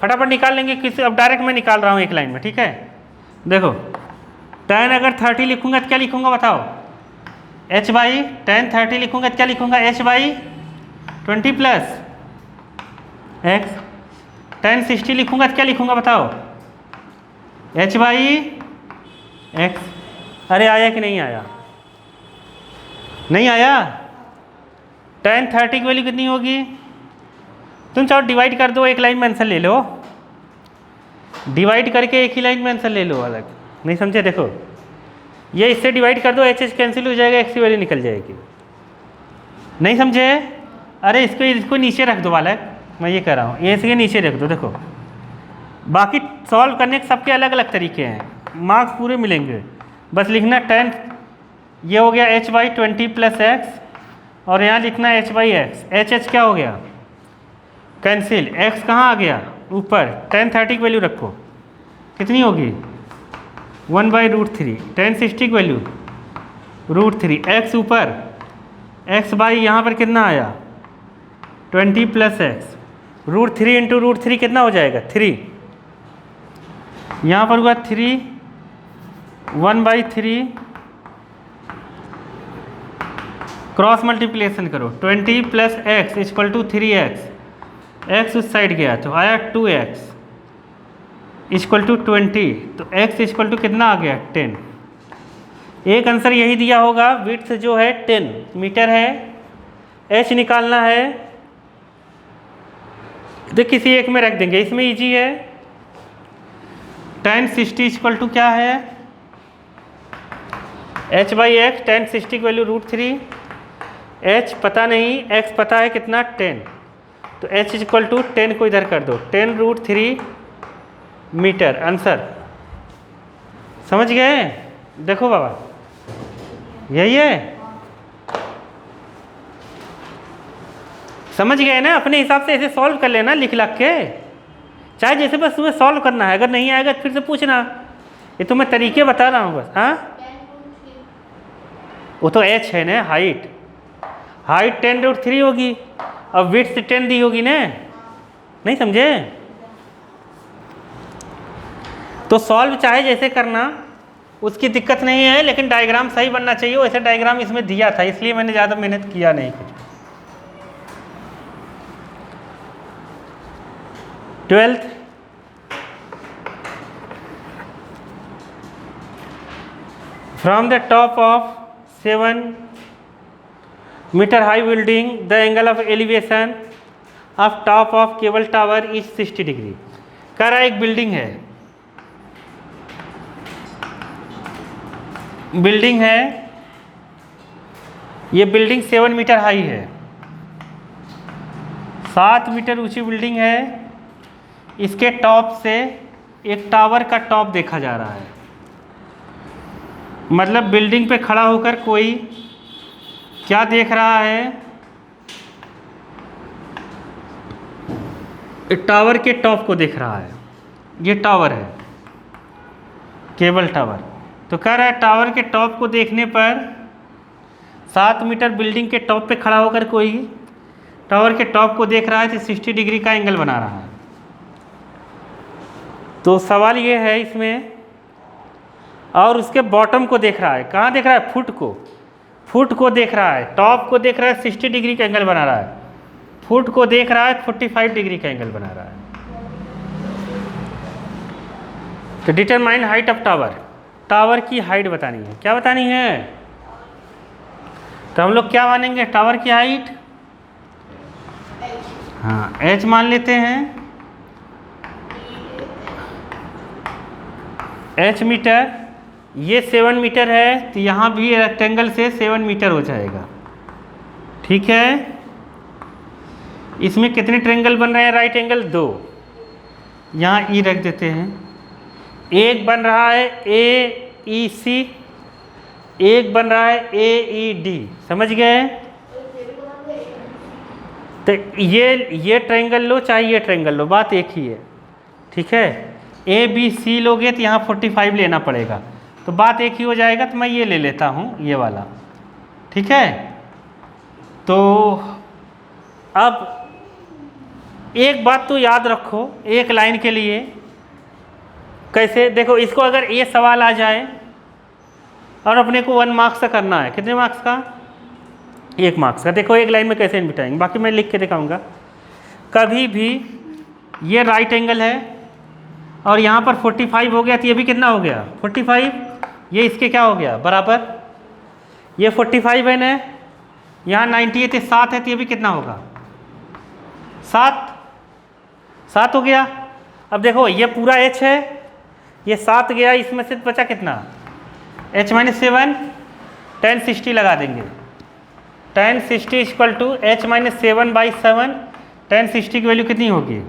फटाफट निकाल लेंगे। किसी अब डायरेक्ट मैं निकाल रहा हूँ एक लाइन में। ठीक है, देखो tan अगर 30 लिखूंगा तो क्या लिखूंगा बताओ? h बाई tan 30 लिखूंगा, क्या लिखूंगा, h by 20 plus x। tan 60 लिखूंगा तो क्या लिखूंगा बताओ, h बाई x। अरे आया कि नहीं आया, नहीं आया। tan 30 की वैल्यू कितनी होगी, तुम चाहो डिवाइड कर दो, एक लाइन में आंसर ले लो, डिवाइड करके एक ही लाइन में आंसर ले लो अलग, नहीं समझे। देखो ये इससे डिवाइड कर दो, एच एच कैंसिल हो जाएगा, एक्स की वैल्यू निकल जाएगी, नहीं समझे। अरे इसको नीचे रख दो बालक, मैं ये कह रहा हूँ, ये इसके नीचे रख दो। देखो बाकी सॉल्व करने के सबके अलग अलग तरीके हैं, मार्क्स पूरे मिलेंगे, बस लिखना tan, ये हो गया h बाई 20 प्लस एक्स, और यहाँ लिखना h by x. H H क्या हो गया, कैंसिल, x कहाँ आ गया ऊपर, tan 30 की वैल्यू रखो, कितनी होगी 1 बाई √3। tan 60 की वैल्यू √3, x ऊपर, x बाई यहाँ पर कितना आया 20 प्लस एक्स, √3 इंटू √3 कितना हो जाएगा 3, यहाँ पर हुआ 3, 1 बाई 3, क्रॉस मल्टीप्लिकेशन करो, 20 plus x equal to 3x, x उस साइड गया तो आया 2x इक्वल टू 20, तो x इक्वल टू कितना आ गया 10। एक आंसर यही दिया होगा, विड्थ जो है 10 मीटर है, h निकालना है तो किसी एक में रख देंगे, इसमें इजी है। tan 60 इक्वल टू क्या है, h बाई एक्स, tan 60 की वैल्यू √3, h पता नहीं, x पता है कितना 10, तो h इक्वल टू 10 को इधर कर दो, 10 √3 मीटर आंसर। समझ गए, देखो बाबा यही है, समझ गए ना। अपने हिसाब से ऐसे सॉल्व कर लेना लिख लख के, चाहे जैसे बस तुम्हें सॉल्व करना है, अगर नहीं आएगा तो फिर से पूछना, ये तो मैं तरीके बता रहा हूँ बस। हाँ वो तो h है ना, हाइट 10 √3 होगी, अब विड्थ 10 दी होगी ना, नहीं समझे। तो सॉल्व चाहे जैसे करना, उसकी दिक्कत नहीं है, लेकिन डायग्राम सही बनना चाहिए। वैसे डायग्राम इसमें दिया था, इसलिए मैंने ज़्यादा मेहनत किया नहीं कुछ। 12th from the top of 7 meter high building, the angle of elevation of top of cable tower is 60 degree. कह रहा है एक बिल्डिंग है, बिल्डिंग है, ये बिल्डिंग 7 मीटर हाई है, 7 मीटर ऊंची बिल्डिंग है, इसके टॉप से एक टावर का टॉप देखा जा रहा है। मतलब बिल्डिंग पे खड़ा होकर कोई क्या देख रहा है, टावर के टॉप को देख रहा है। ये टावर है, केबल टावर। तो कह रहा है टावर के टॉप को देखने पर 7 मीटर बिल्डिंग के टॉप पे खड़ा होकर कोई टावर के टॉप को देख रहा है, तो 60 डिग्री का एंगल बना रहा है। तो सवाल ये है इसमें, और उसके बॉटम को देख रहा है, कहाँ देख रहा है, फुट को देख रहा है, टॉप को देख रहा है 60 डिग्री का एंगल बना रहा है, फुट को देख रहा है 45 डिग्री का एंगल बना रहा है। तो determine height of tower, tower की हाइट बतानी है। क्या बतानी है, तो हम लोग क्या मानेंगे, टावर की हाइट, हाँ h मान लेते हैं, h मीटर, ये 7 मीटर है, तो यहाँ भी रेक्टेंगल से 7 मीटर हो जाएगा। ठीक है, इसमें कितने ट्रेंगल बन रहे हैं, राइट एंगल 2, यहाँ ई रख देते हैं। एक बन रहा है AEC, एक बन रहा है AED, समझ गए। तो ये ट्रायंगल लो चाहे ये ट्रायंगल लो, बात एक ही है। ठीक है, ABC लोगे तो यहाँ 45 लेना पड़ेगा, तो बात एक ही हो जाएगा। तो मैं ये ले लेता हूँ, ये वाला। ठीक है, तो अब एक बात तो याद रखो एक लाइन के लिए, कैसे देखो इसको, अगर ये सवाल आ जाए और अपने को 1 मार्क्स का करना है। कितने मार्क्स का? 1 मार्क्स का। देखो एक लाइन में कैसे बिठाएंगे, बाकी मैं लिख के दिखाऊंगा। कभी भी ये राइट एंगल है और यहाँ पर 45 हो गया तो ये भी कितना हो गया 45, ये इसके क्या हो गया बराबर, ये 45 है ना, यहाँ 90 है तो 7 है तो ये भी कितना होगा 7 हो गया। अब देखो ये पूरा h है, ये 7 गया, इसमें से बचा कितना h - 7, tan 60 लगा देंगे। tan 60 equal to h - 7/7, tan 60 की वैल्यू कितनी होगी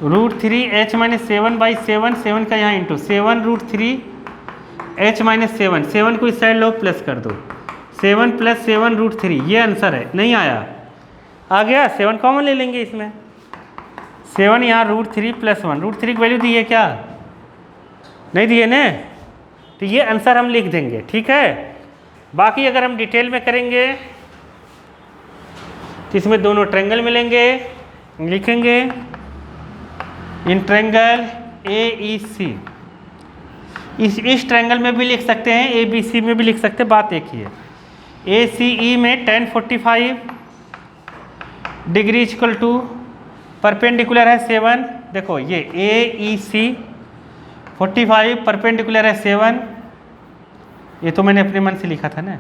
√3 h - 7/7, 7 का यहाँ इंटू 7 √3 h - 7, 7 को इस साइड लो प्लस कर दो, 7 + 7 √3, ये आंसर है। नहीं आया, आ गया 7 कॉमन ले लेंगे इसमें, 7 यहाँ √3 + 1, √3 की वैल्यू दी है क्या, नहीं दी है ना, तो ये आंसर हम लिख देंगे। ठीक है, बाकी अगर हम डिटेल में करेंगे तो इसमें दोनों ट्रायंगल मिलेंगे, लिखेंगे इन ट्रायंगल AEC। इस ट्रायंगल में भी लिख सकते हैं, ABC में भी लिख सकते हैं, बात एक ही है। ACE में tan 45 degree equal to perpendicular है 7। देखो ये AEC 45 परपेंडिकुलर है 7, ये तो मैंने अपने मन से लिखा था ना,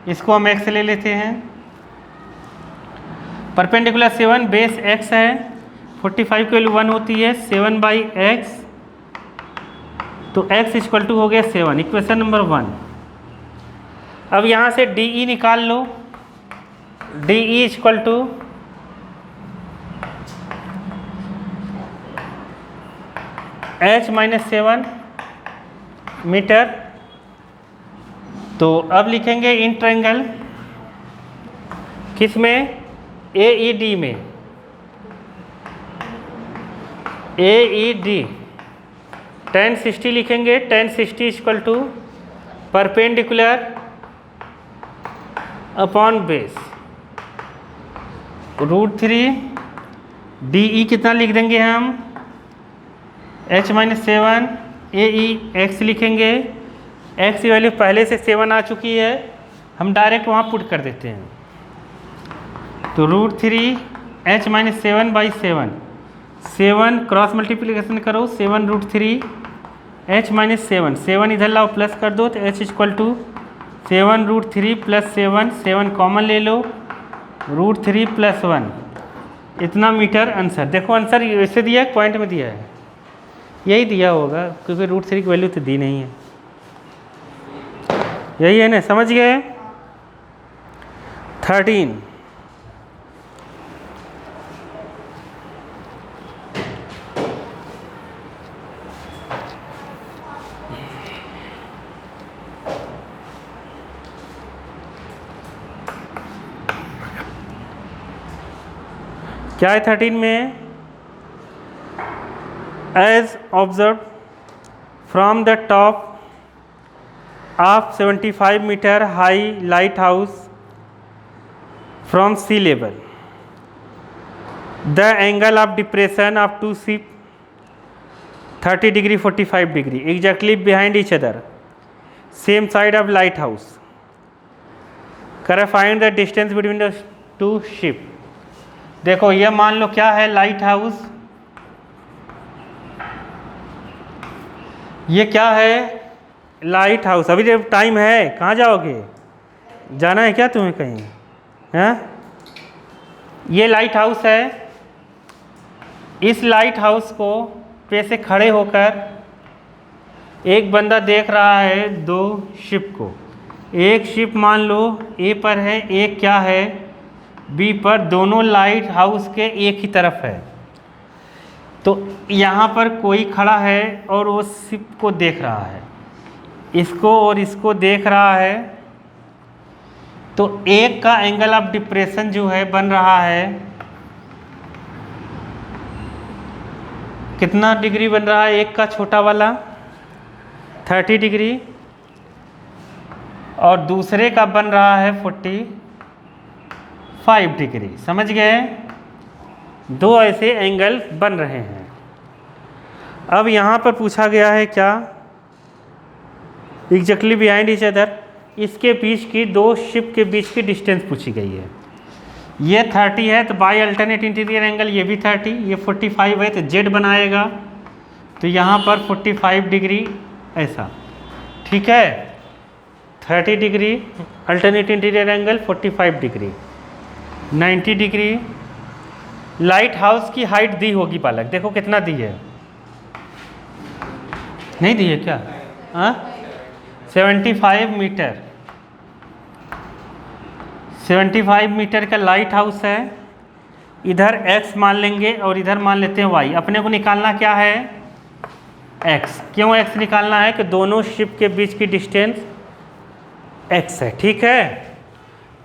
इसको हम x ले लेते हैं। परपेंडिकुलर 7 बेस x है, 45 की वैल्यू 1 होती है, 7/x, तो x इक्वल टू हो गया 7, इक्वेशन नंबर 1। अब यहाँ से DE निकाल लो, DE equal to h - 7 meter. तो अब लिखेंगे इन ट्रायंगल किस में AED में, AED tan 60 लिखेंगे, tan 60 equal to perpendicular upon base √3, DE कितना लिख देंगे हम h - 7, AE x लिखेंगे, x की वैल्यू पहले से 7 आ चुकी है, हम डायरेक्ट वहाँ पुट कर देते हैं। तो √3 h - 7/7, 7 क्रॉस मल्टीप्लिकेशन करो, 7 √3 h - 7, 7 इधर लाओ प्लस कर दो, तो h इक्वल टू 7 √3 + 7, 7 कॉमन ले लो, √3 + 1, इतना मीटर आंसर। देखो आंसर वैसे दिया है, पॉइंट में दिया है, यही दिया होगा क्योंकि √3 की वैल्यू तो दी नहीं है, यही है ना, समझ गए। 13 क्या है 13 में, as observe from the top of 75 meter high light house from sea level, the angle of depression of two ship 30 degree 45 degree exactly behind each other, same side of light house, कर find the distance between the two ship. देखो ये मान लो क्या है light house, ये क्या है light house. अभी जब टाइम है, कहाँ जाओगे, जाना है क्या तुम्हें कहीं, हैं? ये लाइट हाउस है, इस लाइट हाउस को पे से खड़े होकर एक बंदा देख रहा है 2 शिप को। एक शिप मान लो ए पर है, एक क्या है बी पर, दोनों लाइट हाउस के एक ही तरफ है। तो यहाँ पर कोई खड़ा है और वो शिप को देख रहा है, इसको और इसको देख रहा है, तो एक का एंगल ऑफ डिप्रेशन जो है बन रहा है कितना डिग्री बन रहा है, एक का छोटा वाला 30 डिग्री और दूसरे का बन रहा है 45 डिग्री। समझ गए, 2 ऐसे एंगल बन रहे हैं। अब यहाँ पर पूछा गया है क्या, एग्जैक्टली बिहाइंड ईच अदर। इसके बीच की दो शिप के बीच की डिस्टेंस पूछी गई है। ये 30 है तो बाई अल्टरनेट इंटीरियर एंगल ये भी 30, ये 45 है तो जेड बनाएगा, तो यहाँ पर 45 डिग्री ऐसा, ठीक है। 30 degree alternate interior angle, 45 degree, 90 degree. Light house की हाइट दी होगी बालक, देखो कितना दी है, नहीं दी है क्या? हाँ 75 मीटर, 75 मीटर का लाइट हाउस है। इधर x मान लेंगे और इधर मान लेते हैं y। अपने को निकालना क्या है? x। क्यों x निकालना है? कि दोनों शिप के बीच की डिस्टेंस x है, ठीक है।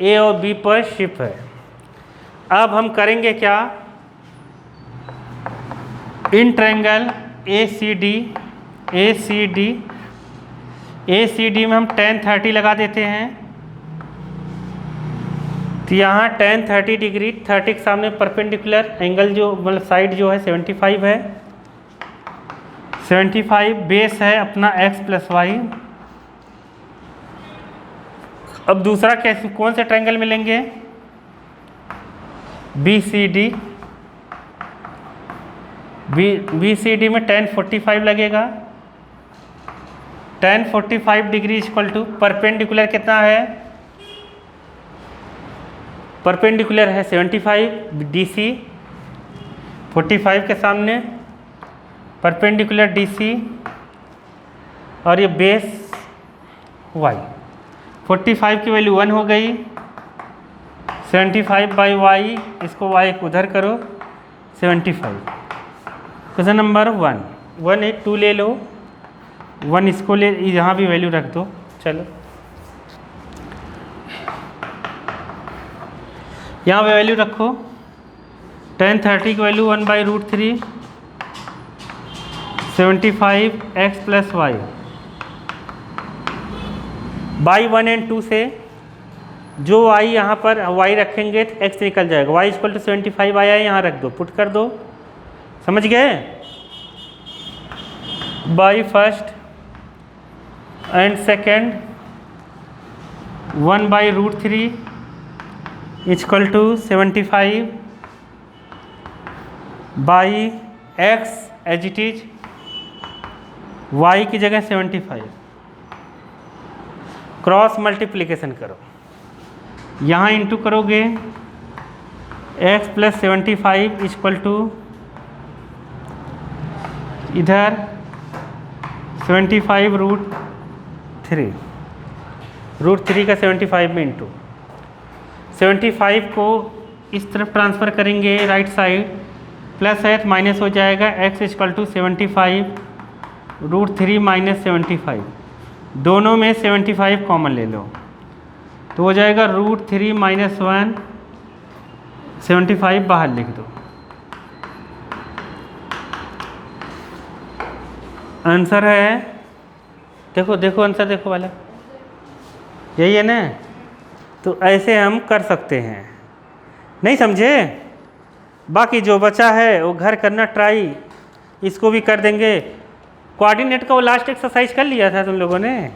a और b पर शिप है। अब हम करेंगे क्या? इन ट्रायंगल ACD में हम tan 30 लगा देते हैं। तो यहाँ tan 30 डिग्री, 30 के सामने परपेंडिकुलर एंगल जो मतलब साइड जो है 75 है। 75 बेस है अपना x प्लस वाई। अब दूसरा कैसे कौन से ट्रायंगल में लेंगे? BCD में tan 45 लगेगा। tan 45 degree equal to perpendicular कितना है? परपेंडिकुलर है 75 DC, 45 के सामने परपेंडिकुलर DC, और ये बेस y। 45 की वैल्यू 1 हो गई, 75 बाई वाई, इसको y को उधर करो 75। क्वेश्चन नंबर 1 एक 2 ले लो, 1 इसको ले, यहाँ भी वैल्यू रख दो। चलो यहाँ पे वैल्यू रखो, tan 30 की value 1/√3, 75 x plus y. By 1 और 2 से जो y यहाँ पर y रखेंगे तो x निकल जाएगा। y इक्वल टू 75 आया है, यहाँ रख दो, पुट कर दो, समझ गए? By first and second 1/√3 equal to 75 by x as it is, y की जगह 75। क्रॉस मल्टीप्लिकेशन करो, यहाँ इंटू करोगे x प्लस 75 इक्वल टू इधर 75√3, √3 का 75 में इंटू 75 को इस तरफ ट्रांसफ़र करेंगे राइट साइड, प्लस है तो माइनस हो जाएगा। x इक्वल टू 75√3 माइनस 75, दोनों में 75 कॉमन ले लो तो हो जाएगा √3 माइनस 1, 75 बाहर लिख दो। आंसर है, देखो देखो आंसर देखो वाला, यही है ना। तो ऐसे हम कर सकते हैं, नहीं समझे? बाकी जो बचा है वो घर करना ट्राई, इसको भी कर देंगे। कोऑर्डिनेट का वो लास्ट एक्सरसाइज कर लिया था तुम लोगों ने।